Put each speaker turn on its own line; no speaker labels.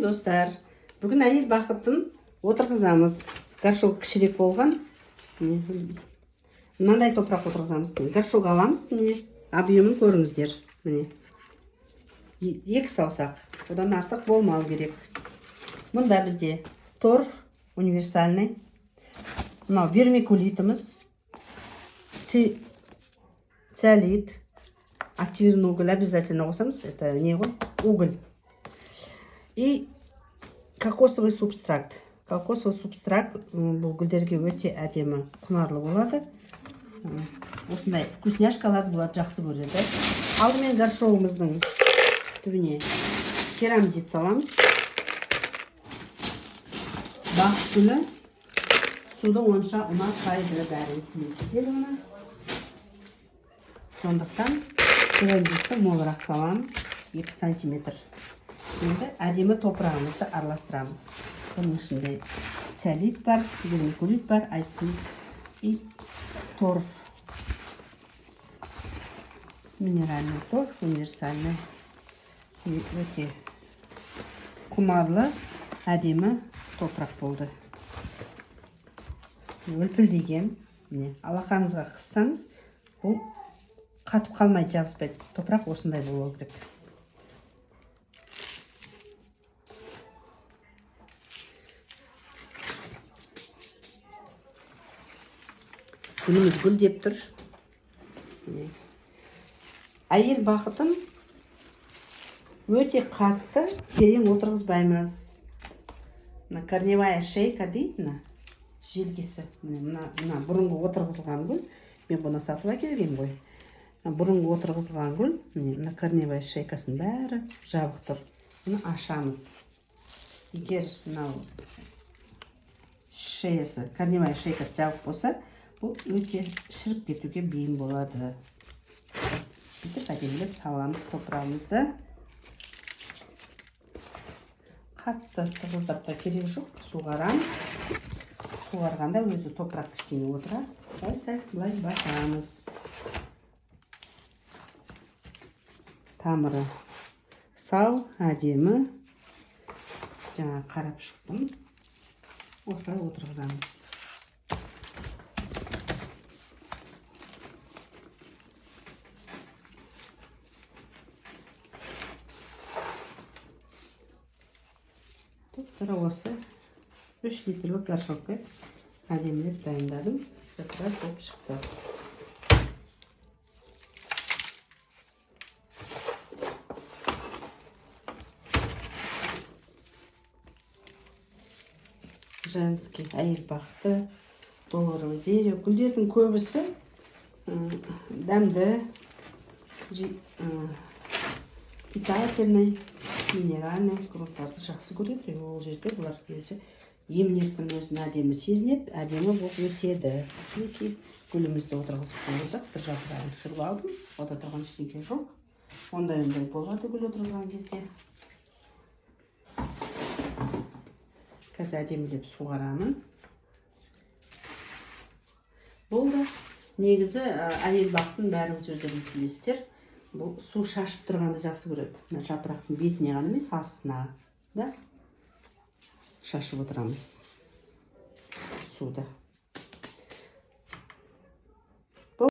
достар. Бүгін әйел бақытын отырғызамыз. Горшок кішірек болған. Мынандай топырақ отырғызамыз. Горшок аламыз. Объемын көріңіздер. Екі саусақ. Одан артық болмау керек. Мұнда бізде торф универсальный. Мынау вермикулитіміз. Циолит. Активированный уголь обязательно қосамыз. Это не ғой? Уголь. И кокосовый субстракт. Кокосовый субстракт бұл гүлдерге өте әдемі, құнарлы болады. Осындай вкусняшкаларды бұлар жақсы көреді. Алдымен горшогымыздың түбіне керамзит саламыз. Бақыт гүлі суды онша ұнатпайды, бәріңіз білесіздер оны. Сондықтан керамзитті молырақ салам, 2 сантиметр. Енді әдемі топырағымызды араластырамыз. Бұның ішінде циолит бар, вермикулит бар, айттым, и торф. Минеральный торф, универсальный. Өте құнарлы, әдемі топырақ болды. Үлпілдеген. Алақаныңызға қыссаңыз, бұл қатып қалмайды, жабыспайды. Топырақ осындай болу керек. Гүліміз гүлдеп тұр. Әйел бақытын өте қатты терең отырғызбаймыз. Корневая шейка дейді, желкесі. Мына бұрынғы отырғызылған гүл. Мен бұны сатып әкелгем ғой. Бұрынғы отырғызылған гүл. Мына корневая шейкасын бәрі жабық тұр. Бұны ашамыз. Егер шеясы, корневая шейкасы жабық болса, бұл өте шіріп кетуге бейім болады. Бүйтіп әдемілеп саламыз топырағымызды. Қатты тығыздап та керек жоқ. Суғарамыз. Суғарғанда өзі топырақ кішкене отырады. Сәл-сәл былай басамыз. Тамыры сау, әдемі. Жаңа қарап шықтым. Осылай отырғызамыз. Осы 3 литрлік горшокқа әдемілеп дайындадым. Біраз болып шықты. Женский әйел бақыты, долларовый дерево. Гүлдердің көбісі дәмді, питательный, минеральный грунттарды жақсы көреді. Ол жерде бұлар өзі емнектің өзін әдемі сезінеді, әдемі болып өседі. Гүлімізді отырғызып қойдық. Бір жапырағын түсіріп алдым. Ода тұрған ештеңе жоқ. Ондай болады гүл отырғызған кезде. Қазір әдемілеп суғарамын. Бұл да негізі әйел бақытын бәріңіз өздеріңіз білесіздер. Бұл су шашып тұрғанды жақсы көреді. Жапырақтың бетіне ғана емес, астына шашып отырамыз суды.